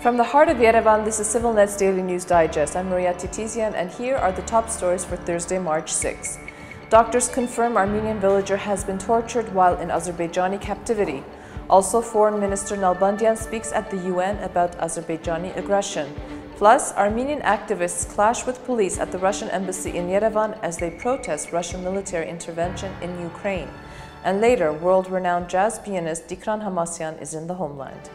From the heart of Yerevan, this is ＳիվիլՆեթ's Daily News Digest. I'm Maria Titizian, and here are the top stories for Thursday, March 6. Doctors confirm Armenian villager has been tortured while in Azerbaijani captivity. Also, Foreign Minister Nalbandyan speaks at the UN about Azerbaijani aggression. Plus, Armenian activists clash with police at the Russian embassy in Yerevan as they protest Russian military intervention in Ukraine. And later, world-renowned jazz pianist Tigran Hamasyan is in the homeland.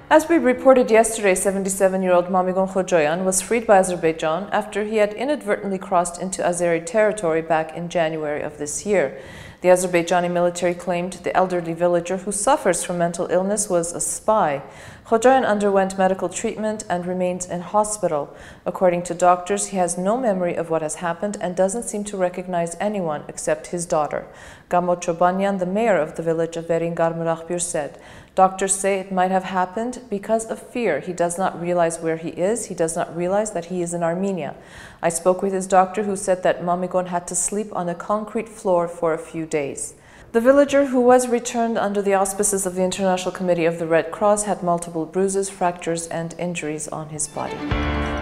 As we reported yesterday, 77-year-old Mamikon Khojoyan was freed by Azerbaijan after he had inadvertently crossed into Azeri territory back in January of this year. The Azerbaijani military claimed the elderly villager who suffers from mental illness was a spy. Khojoyan underwent medical treatment and remains in hospital. According to doctors, he has no memory of what has happened and doesn't seem to recognize anyone except his daughter. Gamot Chobanyan, the mayor of the village of Veringar, said, "Doctors say it might have happened because of fear. He does not realize where he is. He does not realize that he is in Armenia." I spoke with his doctor who said that Mamikon had to sleep on a concrete floor for a few days. The villager, who was returned under the auspices of the International Committee of the Red Cross, had multiple bruises, fractures, and injuries on his body.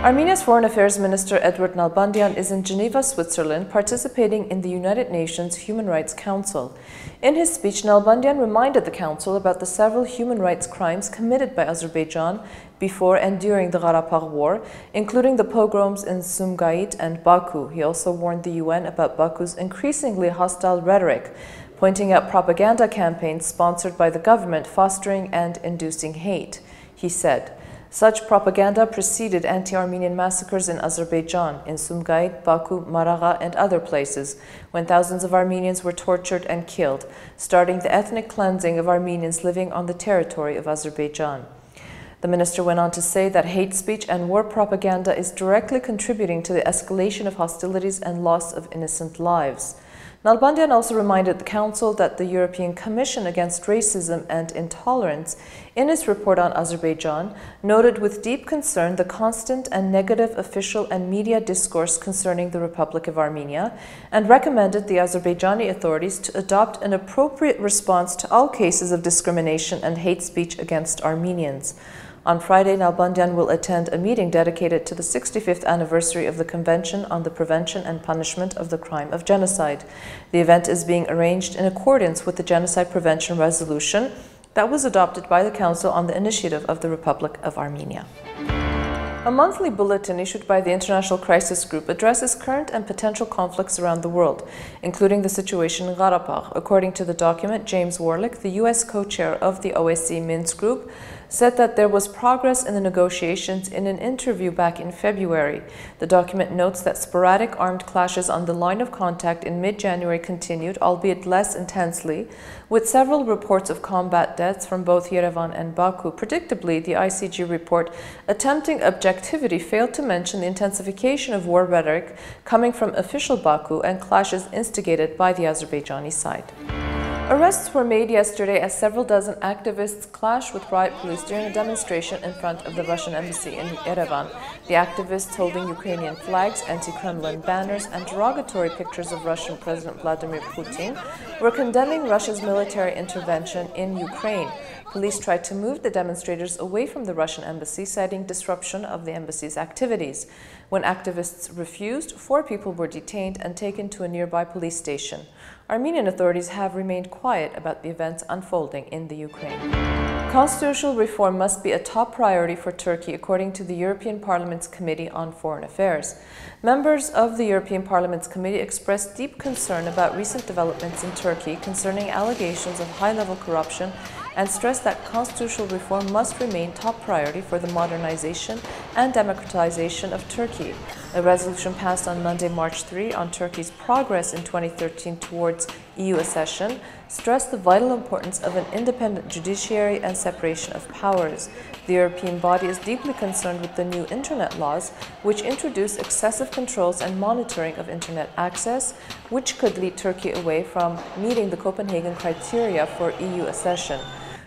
Armenia's Foreign Affairs Minister Edward Nalbandyan is in Geneva, Switzerland, participating in the United Nations Human Rights Council. In his speech, Nalbandyan reminded the Council about the several human rights crimes committed by Azerbaijan before and during the Karabakh War, including the pogroms in Sumgait and Baku. He also warned the UN about Baku's increasingly hostile rhetoric, pointing out propaganda campaigns sponsored by the government fostering and inducing hate. He said, "Such propaganda preceded anti-Armenian massacres in Azerbaijan, in Sumgait, Baku, Maraga, and other places, when thousands of Armenians were tortured and killed, starting the ethnic cleansing of Armenians living on the territory of Azerbaijan." The minister went on to say that hate speech and war propaganda is directly contributing to the escalation of hostilities and loss of innocent lives. Nalbandyan also reminded the Council that the European Commission Against Racism and Intolerance, in its report on Azerbaijan, noted with deep concern the constant and negative official and media discourse concerning the Republic of Armenia, and recommended the Azerbaijani authorities to adopt an appropriate response to all cases of discrimination and hate speech against Armenians. On Friday, Nalbandyan will attend a meeting dedicated to the 65th anniversary of the Convention on the Prevention and Punishment of the Crime of Genocide. The event is being arranged in accordance with the Genocide Prevention Resolution that was adopted by the Council on the initiative of the Republic of Armenia. A monthly bulletin issued by the International Crisis Group addresses current and potential conflicts around the world, including the situation in Karabakh. According to the document, James Warlick, the U.S. co-chair of the OSCE Minsk Group, said that there was progress in the negotiations in an interview back in February. The document notes that sporadic armed clashes on the line of contact in mid-January continued, albeit less intensely, with several reports of combat deaths from both Yerevan and Baku. Predictably, the ICG report attempting objectivity failed to mention the intensification of war rhetoric coming from official Baku and clashes instigated by the Azerbaijani side. Arrests were made yesterday as several dozen activists clashed with riot police during a demonstration in front of the Russian embassy in Yerevan. The activists, holding Ukrainian flags, anti-Kremlin banners, and derogatory pictures of Russian President Vladimir Putin, were condemning Russia's military intervention in Ukraine. Police tried to move the demonstrators away from the Russian embassy, citing disruption of the embassy's activities. When activists refused, 4 people were detained and taken to a nearby police station. Armenian authorities have remained quiet about the events unfolding in the Ukraine. Constitutional reform must be a top priority for Turkey, according to the European Parliament's Committee on Foreign Affairs. Members of the European Parliament's committee expressed deep concern about recent developments in Turkey concerning allegations of high-level corruption and stressed that constitutional reform must remain top priority for the modernization and democratization of Turkey. A resolution passed on Monday, March 3, on Turkey's progress in 2013 towards EU accession stressed the vital importance of an independent judiciary and separation of powers. The European body is deeply concerned with the new internet laws, which introduce excessive controls and monitoring of internet access, which could lead Turkey away from meeting the Copenhagen criteria for EU accession.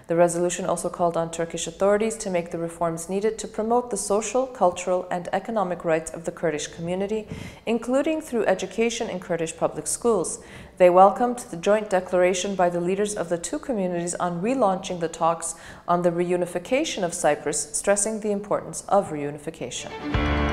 The resolution also called on Turkish authorities to make the reforms needed to promote the social, cultural, and economic rights of the Kurdish community, including through education in Kurdish public schools. They welcomed the joint declaration by the leaders of the two communities on relaunching the talks on the reunification of Cyprus, stressing the importance of reunification.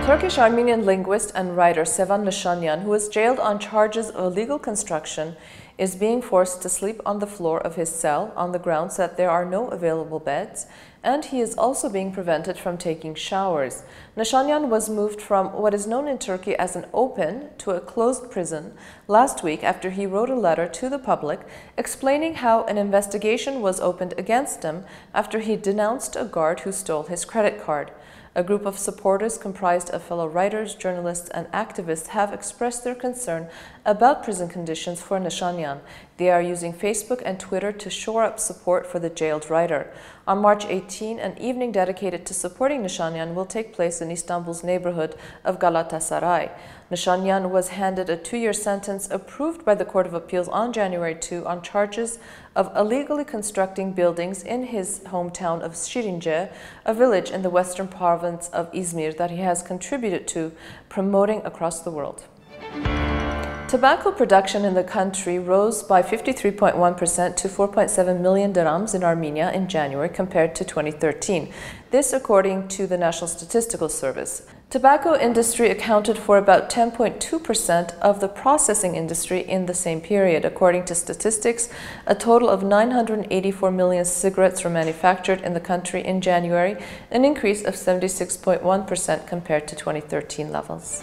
Turkish-Armenian linguist and writer Sevan Nishanyan, who was jailed on charges of illegal construction, is being forced to sleep on the floor of his cell on the grounds that there are no available beds, and he is also being prevented from taking showers. Nishanyan was moved from what is known in Turkey as an open to a closed prison last week after he wrote a letter to the public explaining how an investigation was opened against him after he denounced a guard who stole his credit card. A group of supporters comprised of fellow writers, journalists, and activists have expressed their concern about prison conditions for Nishanyan. They are using Facebook and Twitter to shore up support for the jailed writer. On March 18, an evening dedicated to supporting Nishanyan will take place in Istanbul's neighborhood of Galatasaray. Nishanyan was handed a 2-year sentence approved by the Court of Appeals on January 2 on charges of illegally constructing buildings in his hometown of Şirince, a village in the western province of Izmir that he has contributed to promoting across the world. Tobacco production in the country rose by 53.1% to 4.7 million dirhams in Armenia in January compared to 2013. This according to the National Statistical Service. Tobacco industry accounted for about 10.2% of the processing industry in the same period. According to statistics, a total of 984 million cigarettes were manufactured in the country in January, an increase of 76.1% compared to 2013 levels.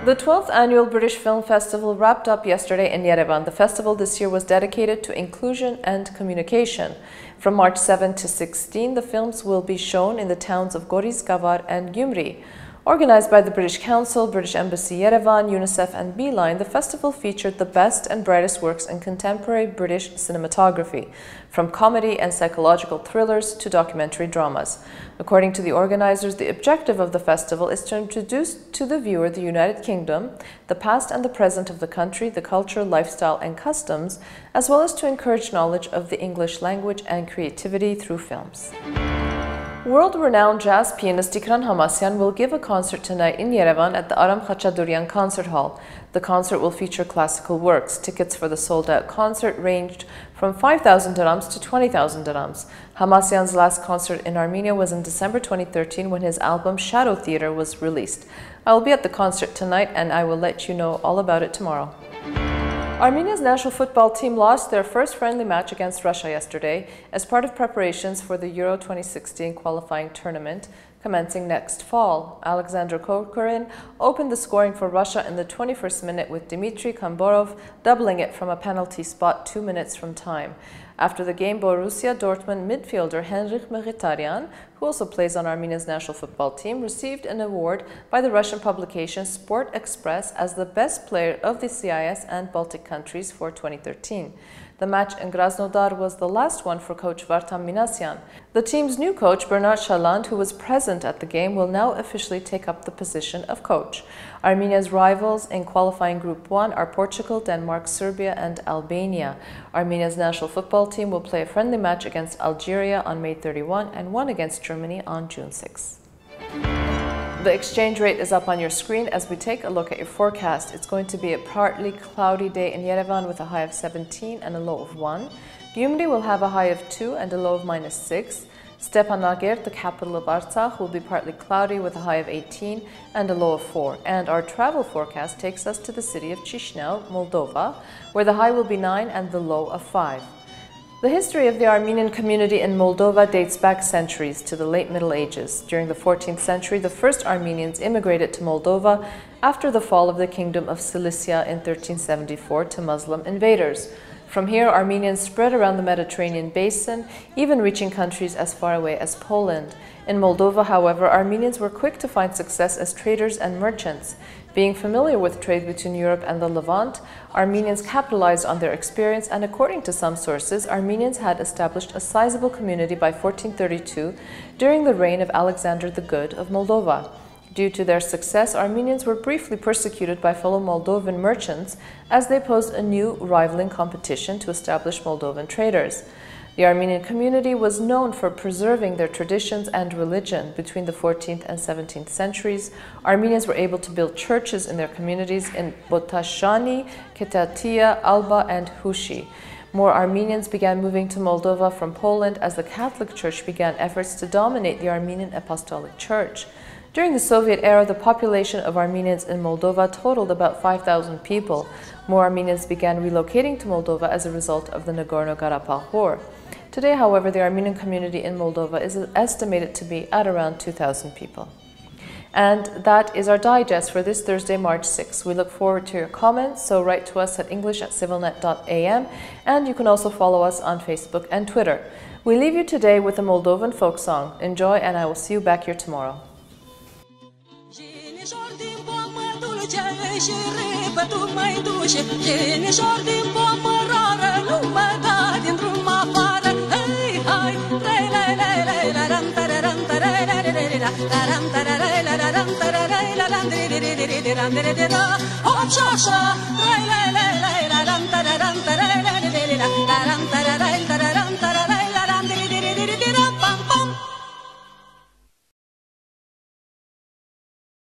The 12th annual British Film Festival wrapped up yesterday in Yerevan. The festival this year was dedicated to inclusion and communication. From March 7 to 16, the films will be shown in the towns of Goris, Gavar, and Gyumri. Organized by the British Council, British Embassy Yerevan, UNICEF, and Beeline, the festival featured the best and brightest works in contemporary British cinematography, from comedy and psychological thrillers to documentary dramas. According to the organizers, the objective of the festival is to introduce to the viewer the United Kingdom, the past and the present of the country, the culture, lifestyle, and customs, as well as to encourage knowledge of the English language and creativity through films. World-renowned jazz pianist Tigran Hamasyan will give a concert tonight in Yerevan at the Aram Khachadurian Concert Hall. The concert will feature classical works. Tickets for the sold-out concert ranged from 5,000 dirhams to 20,000 dirhams. Hamasyan's last concert in Armenia was in December 2013 when his album Shadow Theater was released. I will be at the concert tonight and I will let you know all about it tomorrow. Armenia's national football team lost their first friendly match against Russia yesterday as part of preparations for the Euro 2016 qualifying tournament commencing next fall. Alexander Kokorin opened the scoring for Russia in the 21st minute with Dmitry Kamborov doubling it from a penalty spot 2 minutes from time. After the game, Borussia Dortmund midfielder Henrikh Mkhitaryan, who also plays on Armenia's national football team, received an award by the Russian publication Sport Express as the best player of the CIS and Baltic countries for 2013. The match in Krasnodar was the last one for coach Vartan Minasyan. The team's new coach, Bernard Shaland, who was present at the game, will now officially take up the position of coach. Armenia's rivals in qualifying Group 1 are Portugal, Denmark, Serbia, and Albania. Armenia's national football team will play a friendly match against Algeria on May 31 and one against Germany on June 6. The exchange rate is up on your screen as we take a look at your forecast. It's going to be a partly cloudy day in Yerevan with a high of 17 and a low of 1. Gyumri will have a high of 2 and a low of -6. Stepanakert, the capital of Artsakh, will be partly cloudy with a high of 18 and a low of 4. And our travel forecast takes us to the city of Chisinau, Moldova, where the high will be 9 and the low of 5. The history of the Armenian community in Moldova dates back centuries to the late Middle Ages. During the 14th century, the first Armenians immigrated to Moldova after the fall of the Kingdom of Cilicia in 1374 to Muslim invaders. From here, Armenians spread around the Mediterranean basin, even reaching countries as far away as Poland. In Moldova, however, Armenians were quick to find success as traders and merchants. Being familiar with trade between Europe and the Levant, Armenians capitalized on their experience, and according to some sources, Armenians had established a sizable community by 1432 during the reign of Alexander the Good of Moldova. Due to their success, Armenians were briefly persecuted by fellow Moldovan merchants as they posed a new rivaling competition to establish Moldovan traders. The Armenian community was known for preserving their traditions and religion. Between the 14th and 17th centuries, Armenians were able to build churches in their communities in Botashani, Ketatia, Alba, and Hushi. More Armenians began moving to Moldova from Poland as the Catholic Church began efforts to dominate the Armenian Apostolic Church. During the Soviet era, the population of Armenians in Moldova totaled about 5,000 people. More Armenians began relocating to Moldova as a result of the Nagorno-Karabakh War. Today, however, the Armenian community in Moldova is estimated to be at around 2,000 people. And that is our digest for this Thursday, March 6. We look forward to your comments, so write to us at english@civilnet.am, and you can also follow us on Facebook and Twitter. We leave you today with a Moldovan folk song. Enjoy, and I will see you back here tomorrow. Hop,